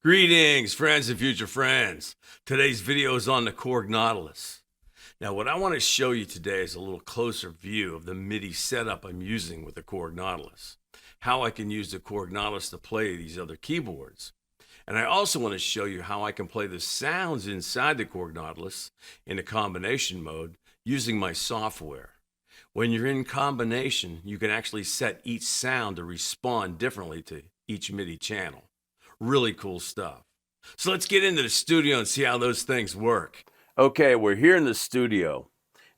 Greetings, friends and future friends. Today's video is on the Korg Nautilus. Now, what I want to show you today is a little closer view of the MIDI setup I'm using with the Korg Nautilus, how I can use the Korg Nautilus to play these other keyboards. And I also want to show you how I can play the sounds inside the Korg Nautilus in a combination mode using my software. When you're in combination, you can actually set each sound to respond differently to each MIDI channel. Really cool stuff. So let's get into the studio and see how those things work. Okay, we're here in the studio.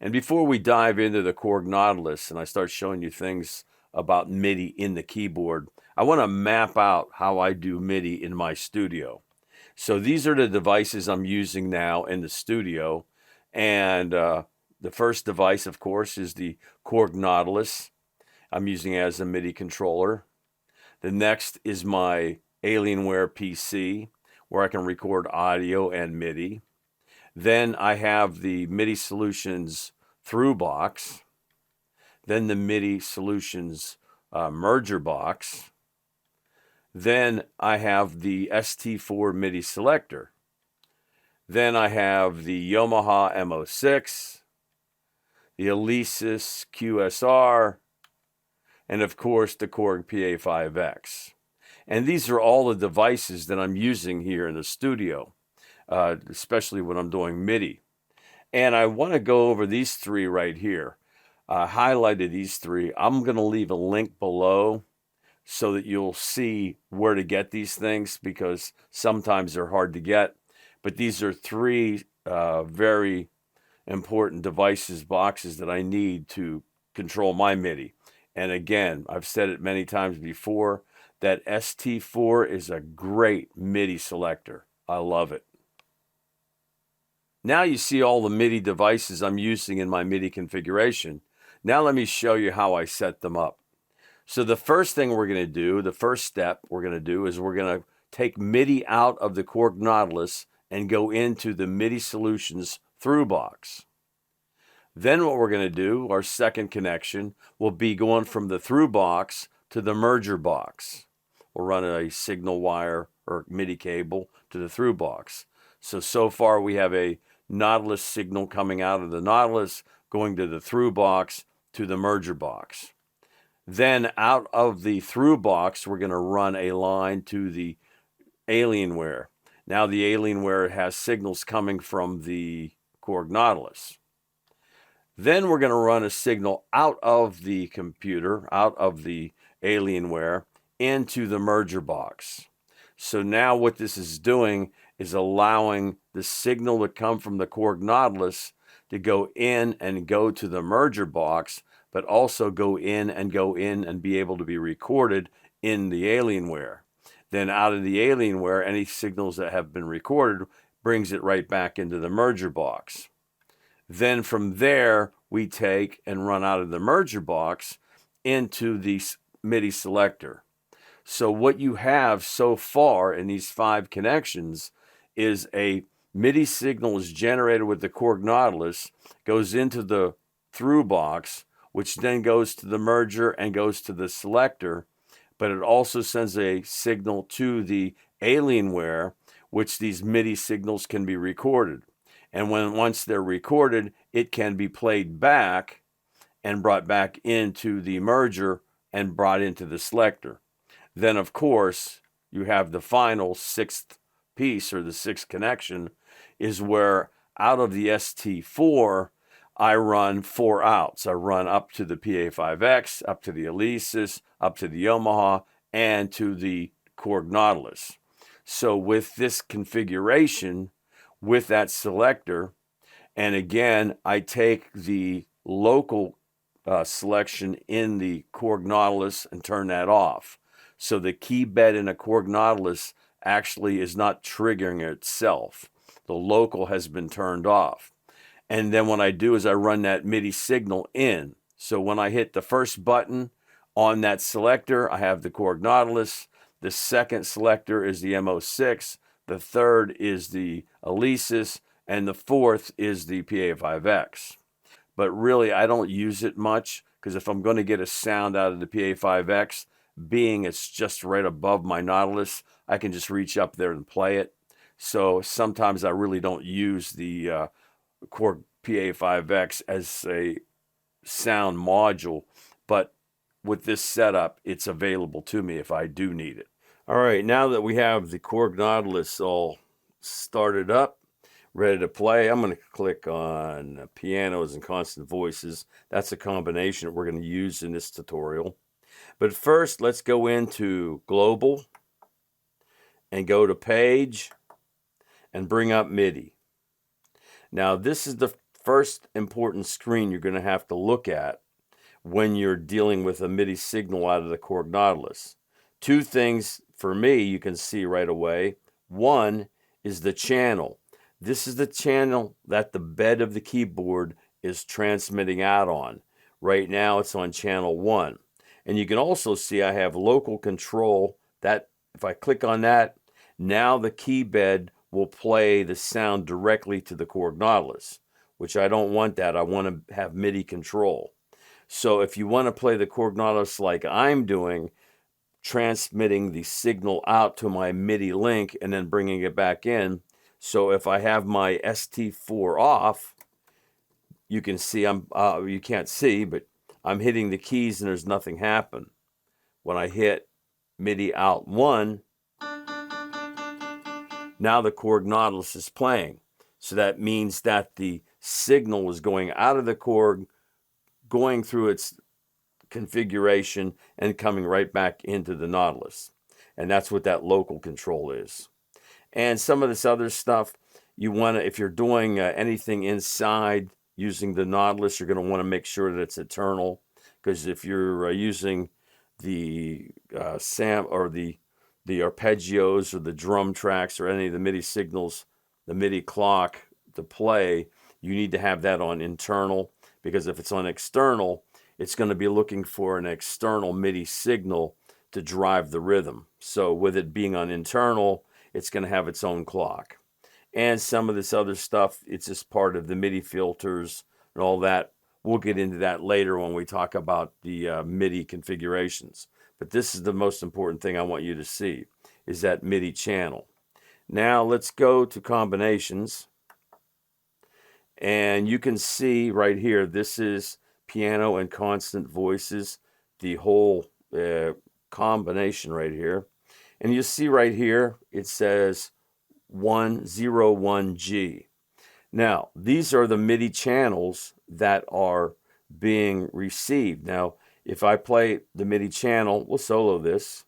And before we dive into the Korg Nautilus and I start showing you things about MIDI in the keyboard, I want to map out how I do MIDI in my studio. So these are the devices I'm using now in the studio. And the first device, of course, is the Korg Nautilus. I'm using it as a MIDI controller. The next is my Alienware PC, where I can record audio and MIDI. Then I have the MIDI Solutions Thru box. Then the MIDI Solutions merger box. Then I have the ST4 MIDI selector. Then I have the Yamaha MO6, the Alesis QSR, and of course the Korg PA5X. And these are all the devices that I'm using here in the studio, especially when I'm doing MIDI. And I want to go over these three right here. Highlighted these three. I'm going to leave a link below so that you'll see where to get these things, because sometimes they're hard to get. But these are three very important devices, boxes that I need to control my MIDI. And again, I've said it many times before, that ST4 is a great MIDI selector. I love it. Now you see all the MIDI devices I'm using in my MIDI configuration. Now let me show you how I set them up. So the first thing we're going to do, the first step we're going to do, is we're going to take MIDI out of the Korg Nautilus and go into the MIDI Solutions Thru box. Then what we're going to do, our second connection, will be going from the Thru box to the merger box. We'll run a signal wire or MIDI cable to the Thru box. So far we have a Nautilus signal coming out of the Nautilus, going to the Thru box to the merger box. Then out of the Thru box, we're going to run a line to the Alienware. Now the Alienware has signals coming from the Korg Nautilus. Then we're going to run a signal out of the computer, out of the Alienware, into the merger box. So now what this is doing is allowing the signal to come from the Korg Nautilus to go in and go to the merger box, but also go in and be able to be recorded in the Alienware. Then out of the Alienware, any signals that have been recorded brings it right back into the merger box. Then from there, we take and run out of the merger box into the MIDI selector. So what you have so far in these 5 connections is a MIDI signal is generated with the Korg Nautilus, goes into the Thru box, which then goes to the merger and goes to the selector, but it also sends a signal to the Alienware, which these MIDI signals can be recorded. And once they're recorded, it can be played back and brought back into the merger and brought into the selector. Then, of course, you have the final 6th piece, or the 6th connection, is where out of the ST4, I run 4 outs. I run up to the PA5X, up to the Alesis, up to the Yamaha, and to the Korg Nautilus. So with this configuration, with that selector, and again, I take the local selection in the Korg Nautilus and turn that off. So the key bed in a Korg Nautilus actually is not triggering itself. The local has been turned off. And then what I do is I run that MIDI signal in. So when I hit the first button on that selector, I have the Korg Nautilus. The second selector is the MO6. The third is the Alesis. And the fourth is the PA5X. But really, I don't use it much, because if I'm going to get a sound out of the PA5X, being it's just right above my Nautilus, I can just reach up there and play it. So sometimes I really don't use the Korg PA5X as a sound module, but with this setup, it's available to me if I do need it. All right, now that we have the Korg Nautilus all started up, ready to play, I'm going to click on pianos and constant voices. That's a combination that we're going to use in this tutorial. But first, let's go into Global and go to Page and bring up MIDI. Now, this is the first important screen you're going to have to look at when you're dealing with a MIDI signal out of the Korg Nautilus. Two things for me you can see right away. One is the channel. This is the channel that the bed of the keyboard is transmitting out on. Right now it's on channel 1. And you can also see I have local control. That if I click on that, now the key bed will play the sound directly to the Korg Nautilus, which I don't want that. I want to have MIDI control. So if you want to play the Korg Nautilus like I'm doing, transmitting the signal out to my MIDI link and then bringing it back in. So if I have my ST4 off, you can see you can't see, but I'm hitting the keys and there's nothing happen. When I hit MIDI out 1, now the Korg Nautilus is playing. So that means that the signal is going out of the Korg, going through its configuration and coming right back into the Nautilus. And that's what that local control is. And some of this other stuff, you want to, if you're doing anything inside using the Nautilus, you're going to want to make sure that it's eternal. Because if you're using the the arpeggios or the drum tracks or any of the MIDI signals, the MIDI clock to play, you need to have that on internal. Because if it's on external, it's going to be looking for an external MIDI signal to drive the rhythm. So with it being on internal, it's going to have its own clock. And some of this other stuff, it's just part of the MIDI filters and all that. We'll get into that later when we talk about the MIDI configurations. But this is the most important thing I want you to see, is that MIDI channel. Now let's go to combinations. And you can see right here, this is piano and constant voices, the whole combination right here. And you see right here, it says 101G. Now, these are the MIDI channels that are being received. Now, if I play the MIDI channel, we'll solo this.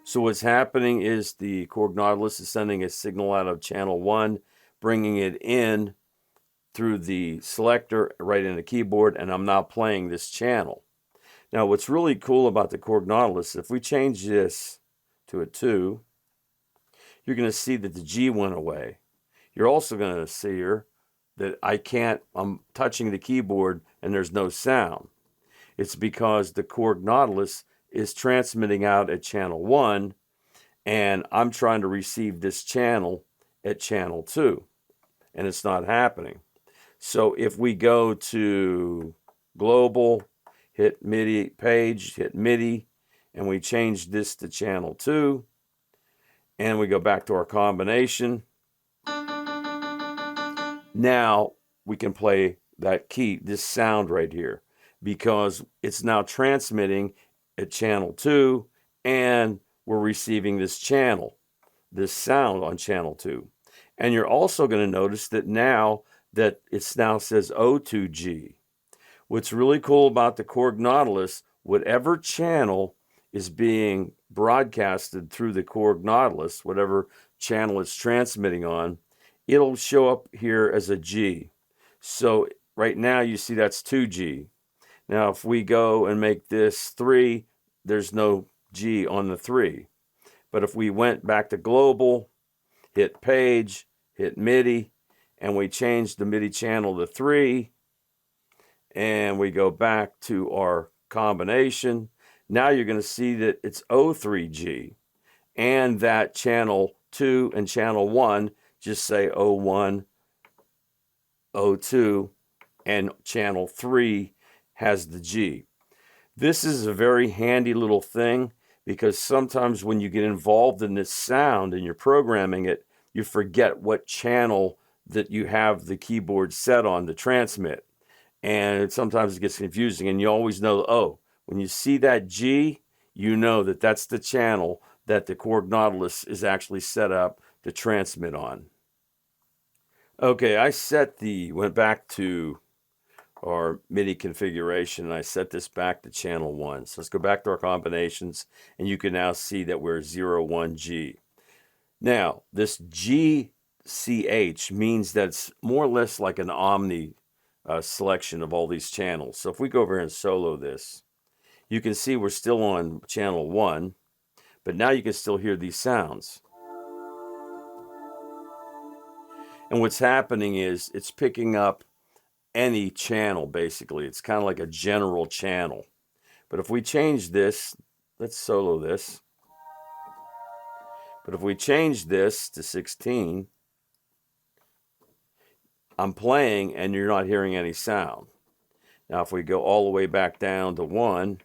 So what's happening is the Korg Nautilus is sending a signal out of channel 1, bringing it in through the selector right in the keyboard, and I'm now playing this channel. Now, what's really cool about the Korg Nautilus, if we change this to a 2, you're going to see that the G went away. You're also going to see here that I'm touching the keyboard and there's no sound. It's because the Korg Nautilus is transmitting out at channel 1, and I'm trying to receive this channel at channel 2, and it's not happening. So if we go to Global, hit MIDI, Page, hit MIDI, and we change this to channel 2, and we go back to our combination, now we can play that key, this sound right here, because it's now transmitting at channel 2, and we're receiving this channel, this sound on channel 2. And you're also going to notice that now that it now says O2G. What's really cool about the Korg Nautilus, whatever channel is being broadcasted through the Korg Nautilus, whatever channel it's transmitting on, it'll show up here as a G. So right now you see that's 2G. Now if we go and make this 3, there's no G on the 3. But if we went back to Global, hit Page, hit MIDI, and we change the MIDI channel to 3, and we go back to our combination, now you're going to see that it's O3G, and that channel 2 and channel 1 just say O1, O2, and channel 3 has the G. This is a very handy little thing because sometimes when you get involved in this sound and you're programming it, you forget what channel that you have the keyboard set on to transmit. And sometimes it gets confusing, and you always know, oh, when you see that G, you know that that's the channel that the Korg Nautilus is actually set up to transmit on. Okay, went back to our MIDI configuration, and I set this back to channel 1. So let's go back to our combinations, and you can now see that we're 0, 1, G. Now, this GCH means that it's more or less like an omni selection of all these channels. So if we go over here and solo this, you can see we're still on channel 1, but now you can still hear these sounds. And what's happening is it's picking up any channel, basically. It's kind of like a general channel. But if we change this, let's solo this. But if we change this to 16, I'm playing and you're not hearing any sound. Now if we go all the way back down to 1,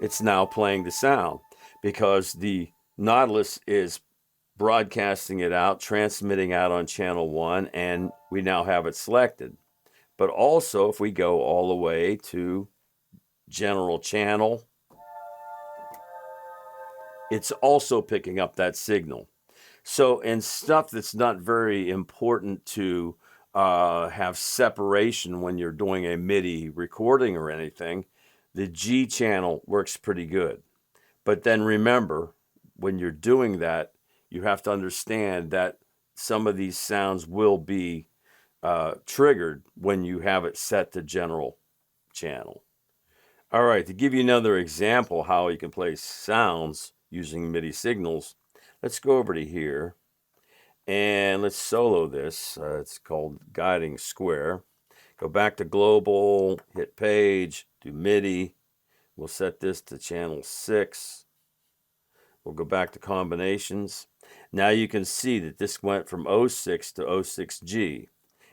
it's now playing the sound because the Nautilus is broadcasting it out, transmitting out on channel 1, and we now have it selected. But also, if we go all the way to general channel, it's also picking up that signal. So in stuff that's not very important to have separation when you're doing a MIDI recording or anything, the G channel works pretty good. But then remember, when you're doing that, you have to understand that some of these sounds will be triggered when you have it set to general channel. All right, to give you another example how you can play sounds using MIDI signals, let's go over to here and let's solo this. It's called Guiding Square. Go back to global, hit page, do MIDI. We'll set this to channel 6. We'll go back to combinations. Now you can see that this went from 06 to 06G.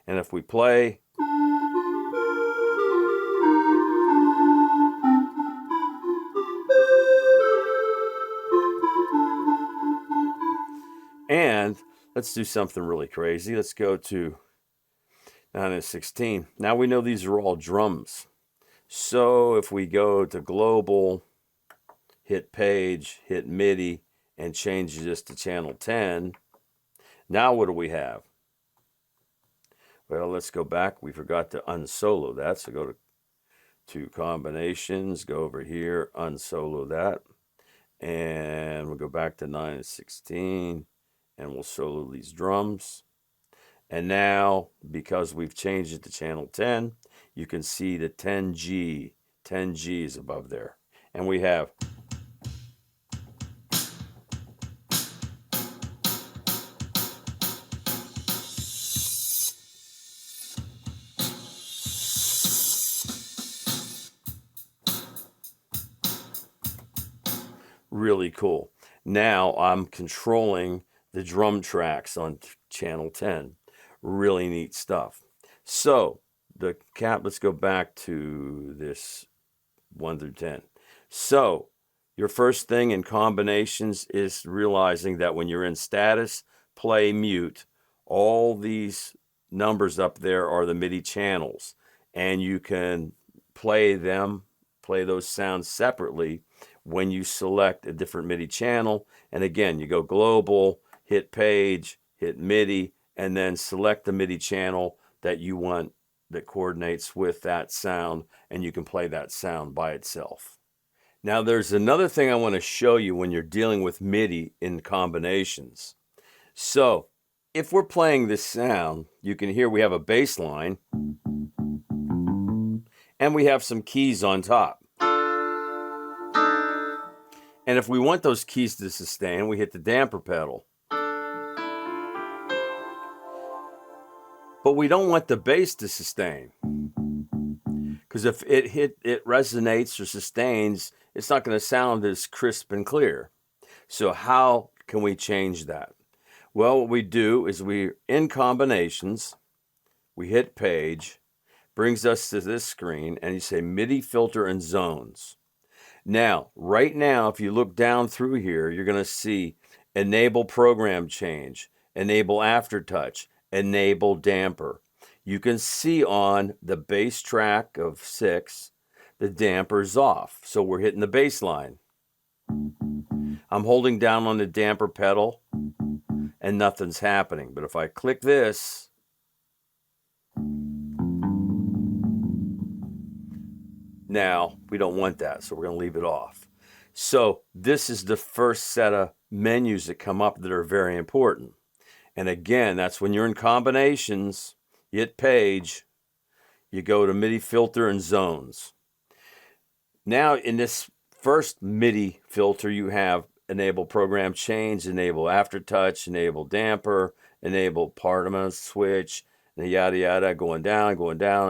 And if we play, and let's do something really crazy. Let's go to 9 and 16. Now we know these are all drums. So if we go to global, hit page, hit MIDI, and change this to channel 10, now what do we have? Well, let's go back. We forgot to unsolo that. So go to combinations, go over here, unsolo that. And we'll go back to 9 and 16, and we'll solo these drums. And now, because we've changed it to channel 10, you can see the 10G is above there. And we have really cool. Now I'm controlling the drum tracks on channel 10. Really neat stuff. So let's go back to this 1 through 10. So your first thing in combinations is realizing that when you're in status, play, mute, all these numbers up there are the MIDI channels, and you can play those sounds separately when you select a different MIDI channel. And again, you go global, hit page, hit MIDI, and then select the MIDI channel that you want that coordinates with that sound, and you can play that sound by itself. Now there's another thing I want to show you when you're dealing with MIDI in combinations. So if we're playing this sound, you can hear we have a bass line and we have some keys on top. And if we want those keys to sustain, we hit the damper pedal. But we don't want the bass to sustain, because if it resonates or sustains, it's not going to sound as crisp and clear. So how can we change that? Well, what we do is we, in combinations, we hit page, brings us to this screen, and you say MIDI filter and zones. Now, right now, if you look down through here, you're going to see enable program change, enable aftertouch, enable damper. You can see on the bass track of 6, the damper's off. So we're hitting the bass line. I'm holding down on the damper pedal and nothing's happening. But if I click this, now we don't want that, so we're going to leave it off. So this is the first set of menus that come up that are very important. And again, that's when you're in combinations, you hit page, you go to MIDI filter and zones. Now in this first MIDI filter, you have enable program change, enable aftertouch, enable damper, enable partment switch, and yada yada, going down,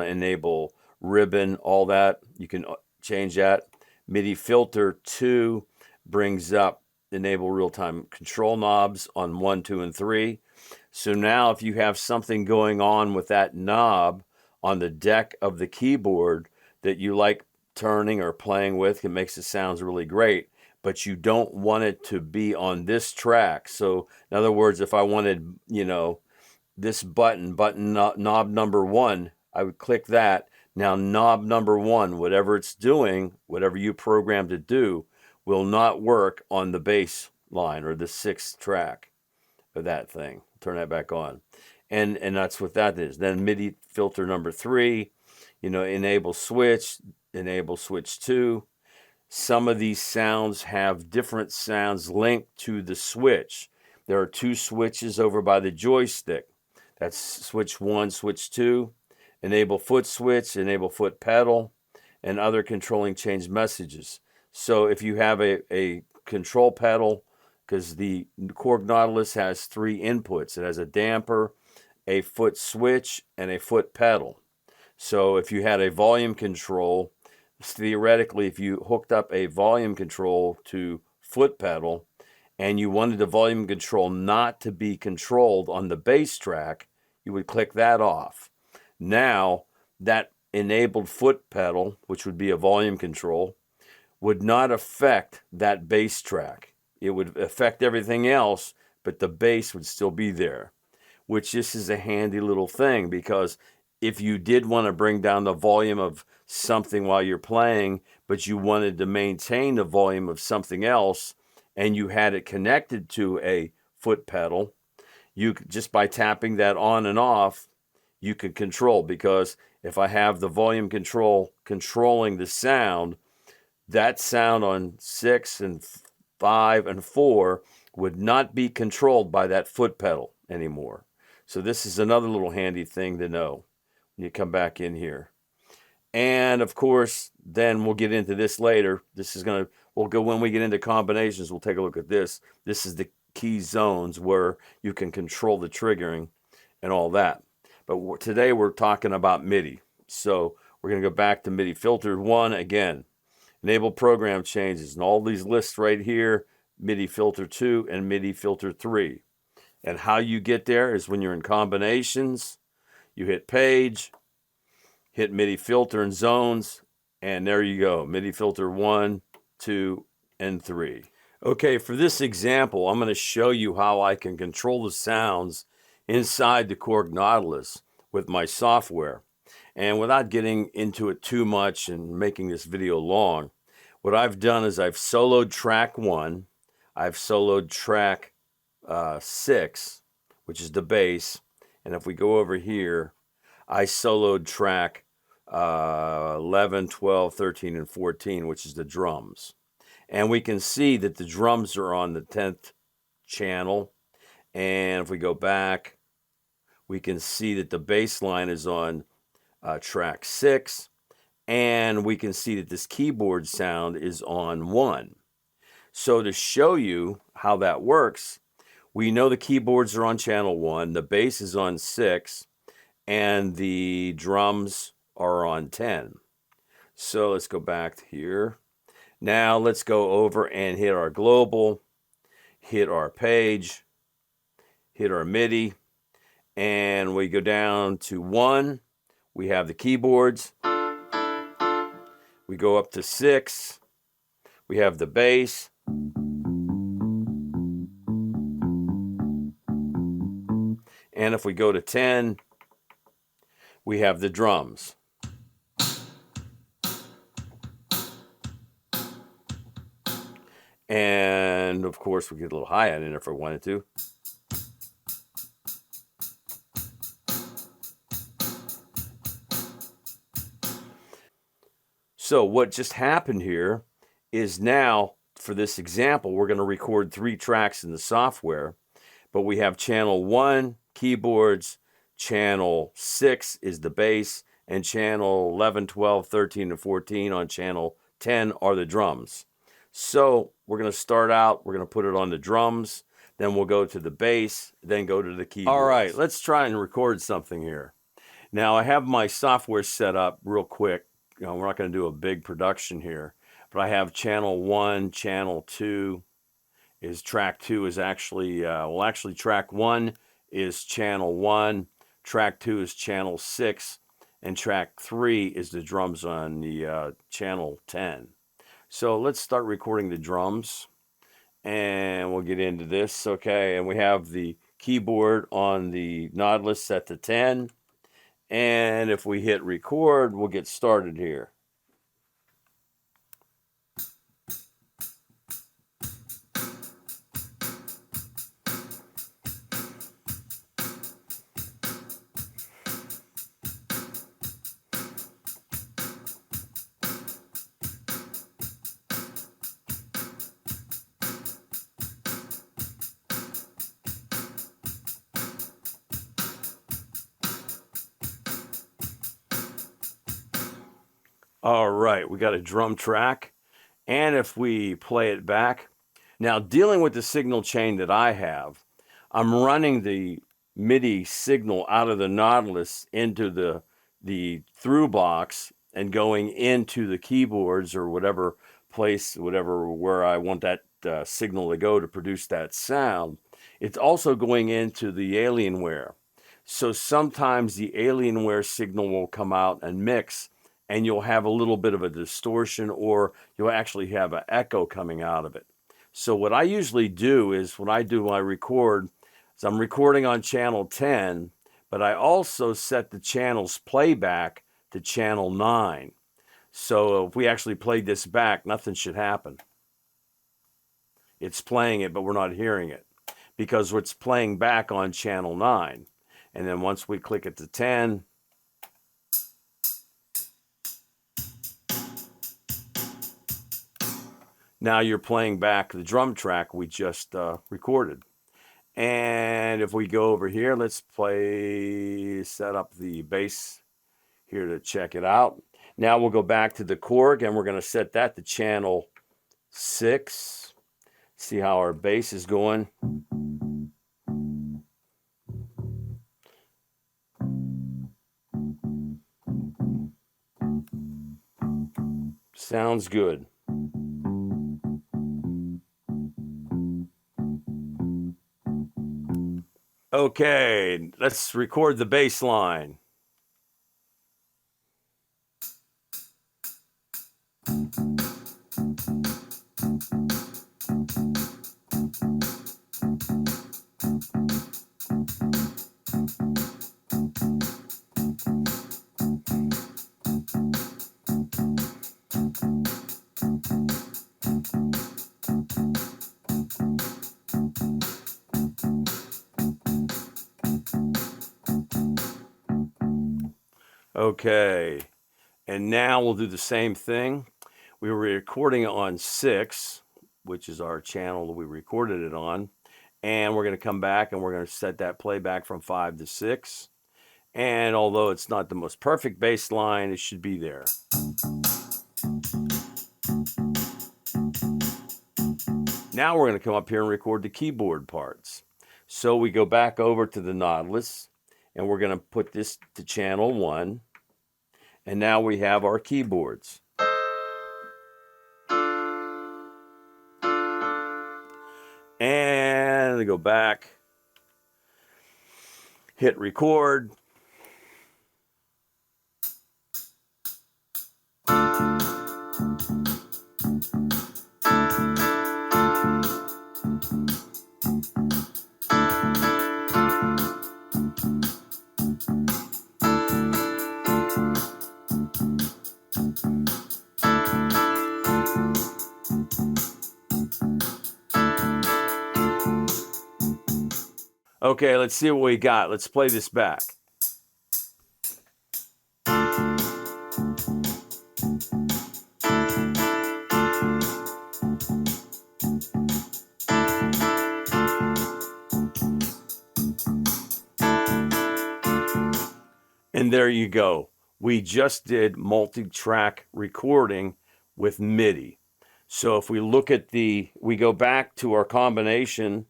enable ribbon, all that. You can change that. MIDI filter 2 brings up enable real-time control knobs on 1, 2, and 3. So now if you have something going on with that knob on the deck of the keyboard that you like turning or playing with, it makes it sounds really great, but you don't want it to be on this track. So in other words, if I wanted, this button knob number 1, I would click that. Now knob number 1, whatever it's doing, whatever you programmed to do, will not work on the bass line or the 6th track of that thing. Turn that back on. And that's what that is. Then MIDI filter number 3, enable switch 2. Some of these sounds have different sounds linked to the switch. There are 2 switches over by the joystick. That's switch 1, switch 2, enable foot switch, enable foot pedal, and other controlling change messages. So if you have a control pedal, because the Korg Nautilus has 3 inputs. It has a damper, a foot switch, and a foot pedal. So if you had a volume control, theoretically, if you hooked up a volume control to foot pedal and you wanted the volume control not to be controlled on the bass track, you would click that off. Now, that enabled foot pedal, which would be a volume control, would not affect that bass track. It would affect everything else, but the bass would still be there, which this is a handy little thing, because if you did want to bring down the volume of something while you're playing, but you wanted to maintain the volume of something else, and you had it connected to a foot pedal, you just by tapping that on and off, you could control. Because if I have the volume control controlling the sound, that sound on 6 and 5 and 4 would not be controlled by that foot pedal anymore. So this is another little handy thing to know when you come back in here. And of course, then we'll get into this later. We'll go when we get into combinations, we'll take a look at this. This is the key zones where you can control the triggering and all that. But today we're talking about MIDI. So we're going to go back to MIDI filter 1 again. Enable program changes, and all these lists right here, MIDI filter 2 and MIDI filter 3. And how you get there is when you're in combinations, you hit page, hit MIDI filter and zones, and there you go, MIDI filter 1, 2, and 3. Okay, for this example, I'm going to show you how I can control the sounds inside the Korg Nautilus with my software. And without getting into it too much and making this video long, what I've done is I've soloed track 1, I've soloed track 6, which is the bass, and if we go over here, I soloed track 11, 12, 13, and 14, which is the drums. And we can see that the drums are on the 10th channel, and if we go back, we can see that the bass line is on track 6, and we can see that this keyboard sound is on 1. So to show you how that works, we know the keyboards are on channel 1, the bass is on 6, and the drums are on 10. So let's go back here. Now let's go over and hit our global, hit our page, hit our MIDI, and we go down to 1. We have the keyboards. We go up to 6. We have the bass. And if we go to 10, we have the drums. And of course, we get a little hi-hat in there if we wanted to. So what just happened here is now, for this example, we're going to record 3 tracks in the software, but we have channel 1, keyboards, channel 6 is the bass, and channel 11, 12, 13, and 14 on channel 10 are the drums. So we're going to start out, we're going to put it on the drums, then we'll go to the bass, then go to the keyboards. All right, let's try and record something here. Now I have my software set up real quick. You know, we're not going to do a big production here, but I have channel 1, channel 2 is track 2 is actually, track 1 is channel 1, track 2 is channel 6, and track 3 is the drums on the channel 10. So let's start recording the drums, and we'll get into this, okay? And we have the keyboard on the Nautilus set to 10, and if we hit record, we'll get started here. All right, we got a drum track, and if we play it back, now dealing with the signal chain that I have, I'm running the MIDI signal out of the Nautilus into the Thru box and going into the keyboards or whatever place, where I want that signal to go to produce that sound. It's also going into the Alienware. So sometimes the Alienware signal will come out and mix, and you'll have a little bit of a distortion, or you'll actually have an echo coming out of it. So what I usually do is, when I do my record, is I'm recording on channel 10, but I also set the channel's playback to channel 9. So if we actually played this back, nothing should happen. It's playing it, but we're not hearing it, because it's playing back on channel 9. And then once we click it to 10, now you're playing back the drum track we just recorded. And if we go over here, let's set up the bass here to check it out. Now we'll go back to the Korg, and we're going to set that to channel 6. See how our bass is going. Sounds good. Okay, let's record the bass line. Okay, and now we'll do the same thing. We were recording on 6, which is our channel that we recorded it on, and we're going to come back and we're going to set that playback from 5 to 6. And although it's not the most perfect bass line, it should be there. Now we're going to come up here and record the keyboard parts. So we go back over to the Nautilus, and we're going to put this to channel 1. And now we have our keyboards. And go back. Hit record. Okay, let's see what we got. Let's play this back. And there you go. We just did multi-track recording with MIDI. So if we look at we go back to our combination,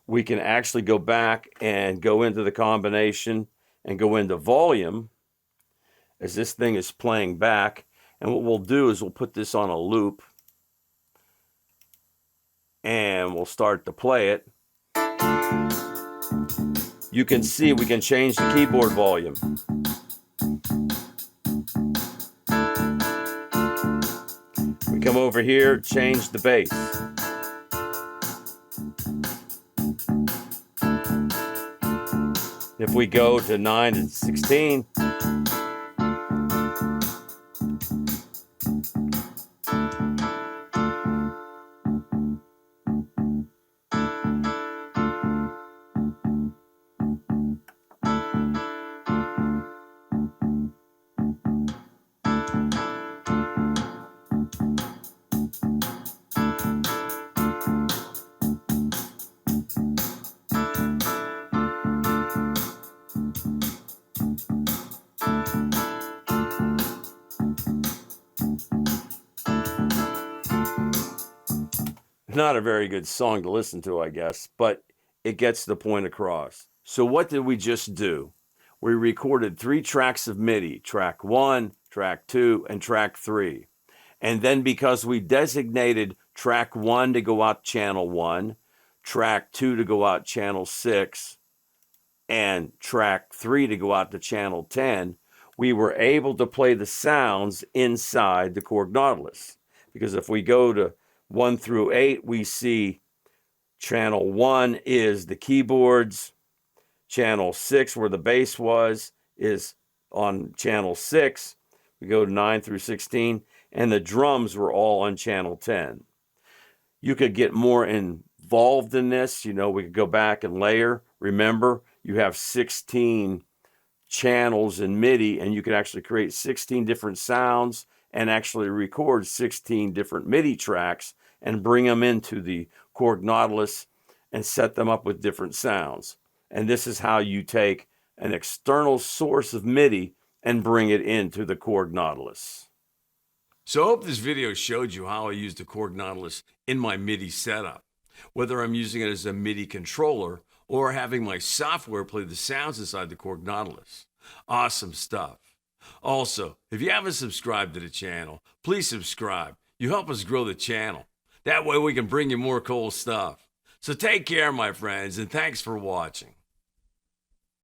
we can actually go back and go into the combination and go into volume as this thing is playing back. And what we'll do is we'll put this on a loop and we'll start to play it. You can see we can change the keyboard volume. We come over here, change the bass. If we go to 9 and 16, not a very good song to listen to, I guess, but it gets the point across. So what did we just do? We recorded 3 tracks of MIDI, track 1, track 2, and track 3. And then because we designated track 1 to go out channel 1, track 2 to go out channel 6, and track 3 to go out to channel 10, we were able to play the sounds inside the Korg Nautilus. Because if we go to 1 through 8, we see channel 1 is the keyboards, channel 6 where the bass was is on channel 6. We go to 9 through 16, and the drums were all on channel 10. You could get more involved in this. You know, we could go back and layer. Remember, you have 16 channels in MIDI, and you could actually create 16 different sounds and actually record 16 different MIDI tracks and bring them into the Korg Nautilus and set them up with different sounds. And this is how you take an external source of MIDI and bring it into the Korg Nautilus. So I hope this video showed you how I use the Korg Nautilus in my MIDI setup, whether I'm using it as a MIDI controller or having my software play the sounds inside the Korg Nautilus. Awesome stuff. Also, if you haven't subscribed to the channel, please subscribe. You help us grow the channel. That way we can bring you more cool stuff. So take care, my friends, and thanks for watching.